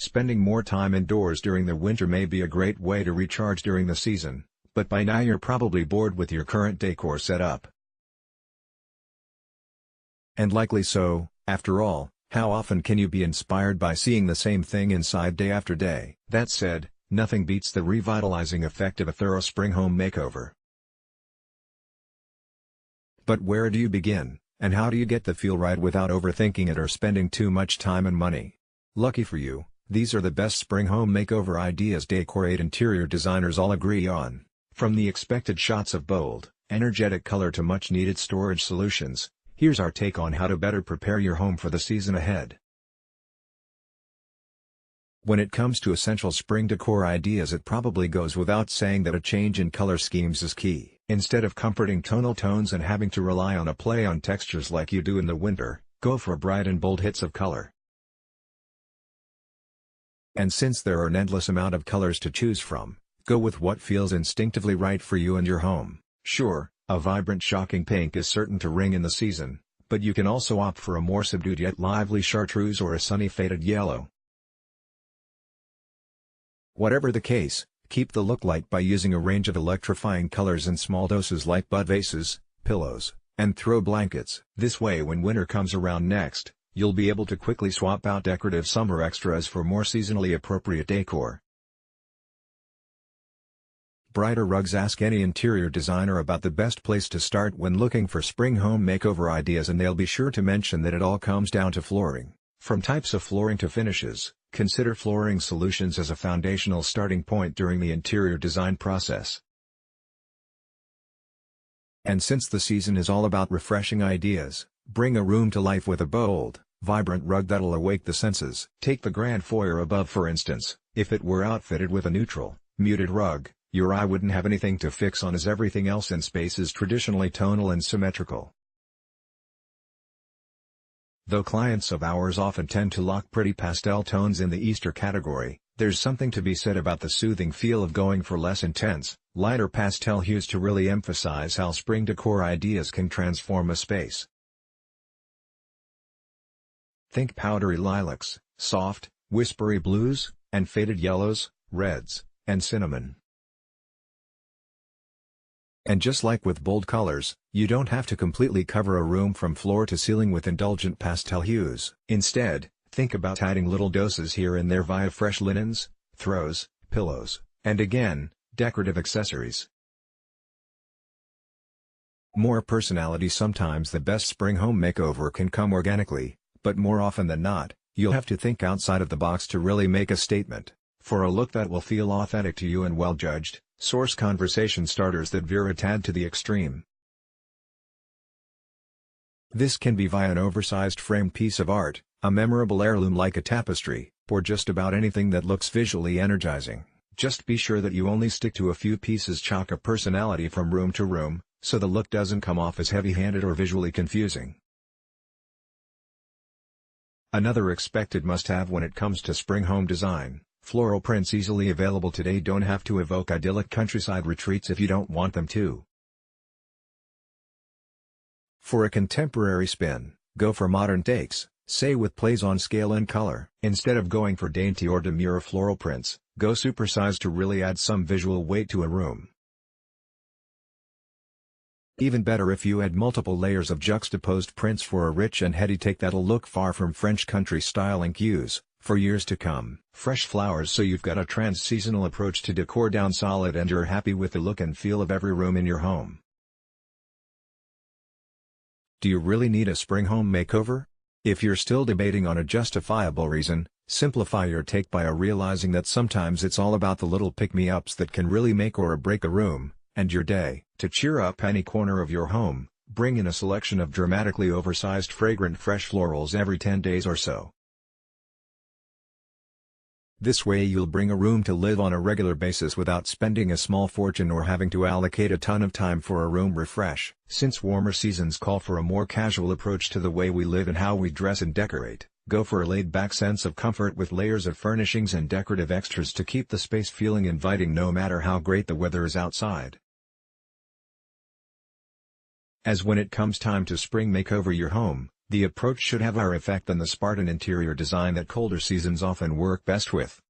Spending more time indoors during the winter may be a great way to recharge during the season, but by now you're probably bored with your current decor setup. And likely so. After all, how often can you be inspired by seeing the same thing inside day after day? That said, nothing beats the revitalizing effect of a thorough spring home makeover. But where do you begin, and how do you get the feel right without overthinking it or spending too much time and money? Lucky for you, these are the best spring home makeover ideas Decor8 interior designers all agree on. From the expected shots of bold, energetic color to much-needed storage solutions, here's our take on how to better prepare your home for the season ahead. When it comes to essential spring decor ideas, it probably goes without saying that a change in color schemes is key. Instead of comforting tonal tones and having to rely on a play on textures like you do in the winter, go for bright and bold hits of color. And since there are an endless amount of colors to choose from, go with what feels instinctively right for you and your home. Sure, a vibrant shocking pink is certain to ring in the season, but you can also opt for a more subdued yet lively chartreuse or a sunny faded yellow. Whatever the case, keep the look light by using a range of electrifying colors in small doses like bud vases, pillows, and throw blankets. This way when winter comes around next, you'll be able to quickly swap out decorative summer extras for more seasonally appropriate decor. Brighter rugs. Ask any interior designer about the best place to start when looking for spring home makeover ideas, and they'll be sure to mention that it all comes down to flooring. From types of flooring to finishes, consider flooring solutions as a foundational starting point during the interior design process. And since the season is all about refreshing ideas, bring a room to life with a bold, vibrant rug that'll awake the senses. Take the grand foyer above for instance. If it were outfitted with a neutral, muted rug, your eye wouldn't have anything to fix on, as everything else in space is traditionally tonal and symmetrical. Though clients of ours often tend to lock pretty pastel tones in the Easter category, there's something to be said about the soothing feel of going for less intense, lighter pastel hues to really emphasize how spring decor ideas can transform a space. Think powdery lilacs, soft, whispery blues, and faded yellows, reds, and cinnamon. And just like with bold colors, you don't have to completely cover a room from floor to ceiling with indulgent pastel hues. Instead, think about adding little doses here and there via fresh linens, throws, pillows, and again, decorative accessories. More personality. Sometimes the best spring home makeover can come organically, but more often than not, you'll have to think outside of the box to really make a statement. For a look that will feel authentic to you and well-judged, source conversation starters that veer a tad to the extreme. This can be via an oversized framed piece of art, a memorable heirloom like a tapestry, or just about anything that looks visually energizing. Just be sure that you only stick to a few pieces. Chalk a personality from room to room, so the look doesn't come off as heavy-handed or visually confusing. Another expected must-have when it comes to spring home design: floral prints. Easily available today. Don't have to evoke idyllic countryside retreats if you don't want them to. For a contemporary spin, go for modern takes, say with plays on scale and color. Instead of going for dainty or demure floral prints, go supersized to really add some visual weight to a room. Even better if you add multiple layers of juxtaposed prints for a rich and heady take that'll look far from French country styling cues for years to come. Fresh flowers, so you've got a trans-seasonal approach to decor down solid and you're happy with the look and feel of every room in your home. Do you really need a spring home makeover? If you're still debating on a justifiable reason, simplify your take by realizing that sometimes it's all about the little pick-me-ups that can really make or break a room and your day. To cheer up any corner of your home, bring in a selection of dramatically oversized fragrant fresh florals every 10 days or so. This way you'll bring a room to live on a regular basis without spending a small fortune or having to allocate a ton of time for a room refresh. Since warmer seasons call for a more casual approach to the way we live and how we dress and decorate, go for a laid-back sense of comfort with layers of furnishings and decorative extras to keep the space feeling inviting no matter how great the weather is outside. As when it comes time to spring makeover your home, The approach should have our effect on the Spartan interior design that colder seasons often work best with.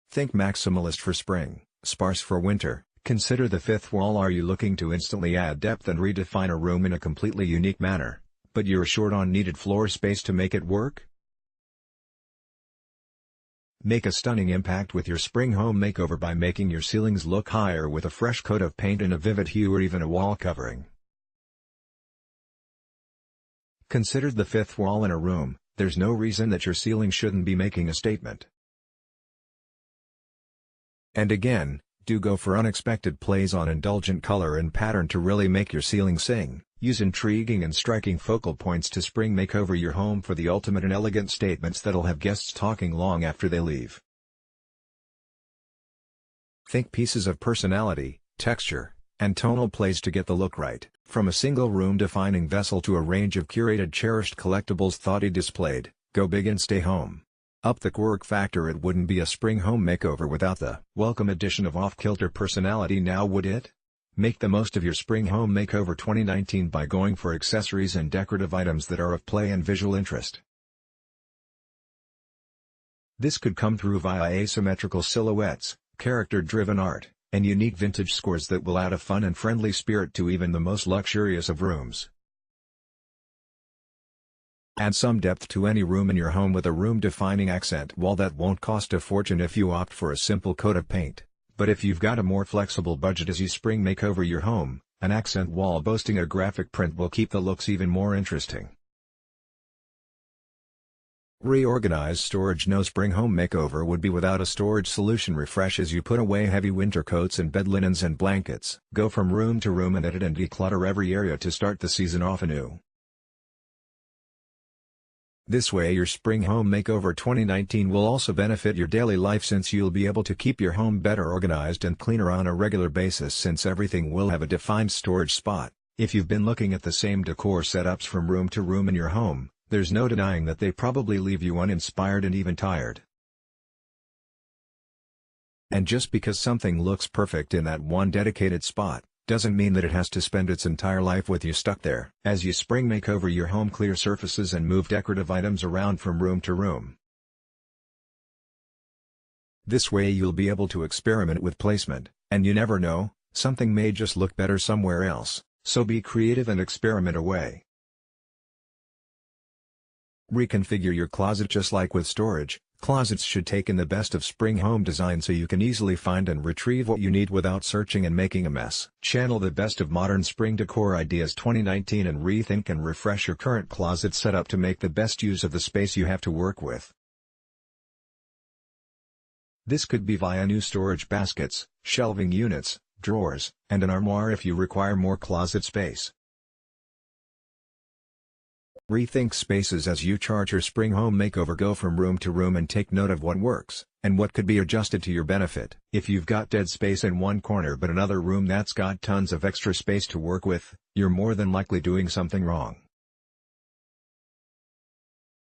Think maximalist for spring, sparse for winter. Consider the fifth wall. Are you looking to instantly add depth and redefine a room in a completely unique manner, but you're short on needed floor space to make it work? Make a stunning impact with your spring home makeover by making your ceilings look higher with a fresh coat of paint in a vivid hue or even a wall covering. Considered the fifth wall in a room, there's no reason that your ceiling shouldn't be making a statement. And again, do go for unexpected plays on indulgent color and pattern to really make your ceiling sing. Use intriguing and striking focal points to spring makeover your home for the ultimate in elegant statements that'll have guests talking long after they leave. Think pieces of personality, texture, and tonal plays to get the look right. From a single room defining vessel to a range of curated cherished collectibles thoughtfully displayed, go big and stay home. Up the quirk factor. It wouldn't be a spring home makeover without the welcome addition of off-kilter personality, now would it? Make the most of your spring home makeover 2019 by going for accessories and decorative items that are of play and visual interest. This could come through via asymmetrical silhouettes, character-driven art, and unique vintage scores that will add a fun and friendly spirit to even the most luxurious of rooms. Add some depth to any room in your home with a room-defining accent wall that won't cost a fortune if you opt for a simple coat of paint. But if you've got a more flexible budget as you spring makeover your home, an accent wall boasting a graphic print will keep the looks even more interesting. Reorganize storage. No spring home makeover would be without a storage solution. Refresh as you put away heavy winter coats and bed linens and blankets. Go from room to room and edit and declutter every area to start the season off anew. This way your spring home makeover 2019 will also benefit your daily life, since you'll be able to keep your home better organized and cleaner on a regular basis, since everything will have a defined storage spot. If you've been looking at the same decor setups from room to room in your home, there's no denying that they probably leave you uninspired and even tired. And just because something looks perfect in that one dedicated spot, doesn't mean that it has to spend its entire life with you stuck there. As you spring makeover your home, clear surfaces and move decorative items around from room to room. This way you'll be able to experiment with placement, and you never know, something may just look better somewhere else, so be creative and experiment away. Reconfigure your closet. Just like with storage, closets should take in the best of spring home design so you can easily find and retrieve what you need without searching and making a mess. Channel the best of modern spring decor ideas 2019 and rethink and refresh your current closet setup to make the best use of the space you have to work with. This could be via new storage baskets, shelving units, drawers, and an armoire if you require more closet space. Rethink spaces as you chart your spring home makeover. Go from room to room and take note of what works, and what could be adjusted to your benefit. If you've got dead space in one corner but another room that's got tons of extra space to work with, you're more than likely doing something wrong.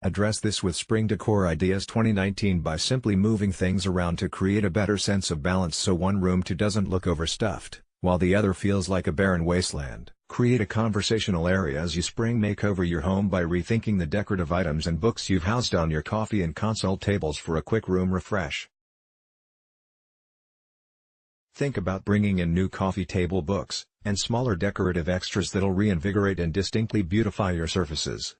Address this with Spring Decor Ideas 2019 by simply moving things around to create a better sense of balance so one room too doesn't look overstuffed, while the other feels like a barren wasteland. Create a conversational area as you spring makeover your home by rethinking the decorative items and books you've housed on your coffee and console tables for a quick room refresh. Think about bringing in new coffee table books, and smaller decorative extras that'll reinvigorate and distinctly beautify your surfaces.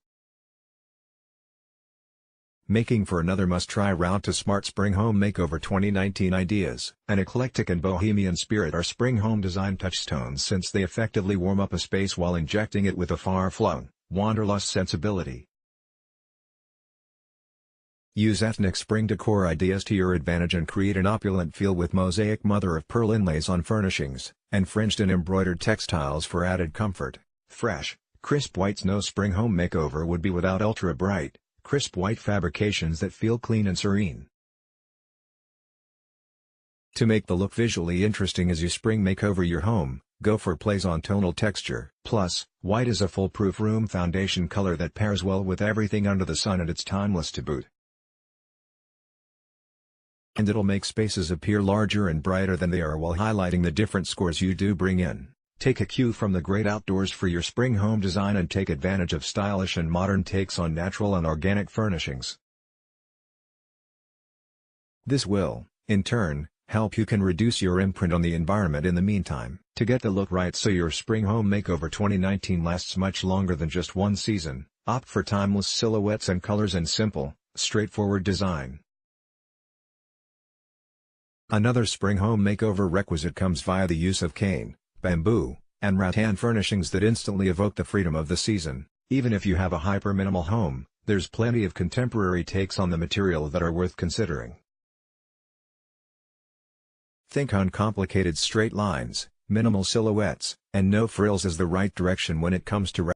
Making for another must-try route to Smart Spring Home Makeover 2019 ideas. An eclectic and bohemian spirit are spring home design touchstones, since they effectively warm up a space while injecting it with a far-flung, wanderlust sensibility. Use ethnic spring decor ideas to your advantage and create an opulent feel with mosaic mother-of-pearl inlays on furnishings, and fringed and embroidered textiles for added comfort. Fresh, crisp whites. No spring home makeover would be without ultra-bright, crisp white fabrications that feel clean and serene. To make the look visually interesting as you spring makeover your home, go for plays on tonal texture. Plus, white is a foolproof room foundation color that pairs well with everything under the sun, and it's timeless to boot. And it'll make spaces appear larger and brighter than they are while highlighting the different scores you do bring in. Take a cue from the great outdoors for your spring home design and take advantage of stylish and modern takes on natural and organic furnishings. This will, in turn, help you can reduce your imprint on the environment in the meantime. To get the look right so your spring home makeover 2019 lasts much longer than just one season, opt for timeless silhouettes and colors and simple, straightforward design. Another spring home makeover requisite comes via the use of cane, bamboo, and rattan furnishings that instantly evoke the freedom of the season. Even if you have a hyper-minimal home, there's plenty of contemporary takes on the material that are worth considering. Think uncomplicated straight lines, minimal silhouettes, and no frills is the right direction when it comes to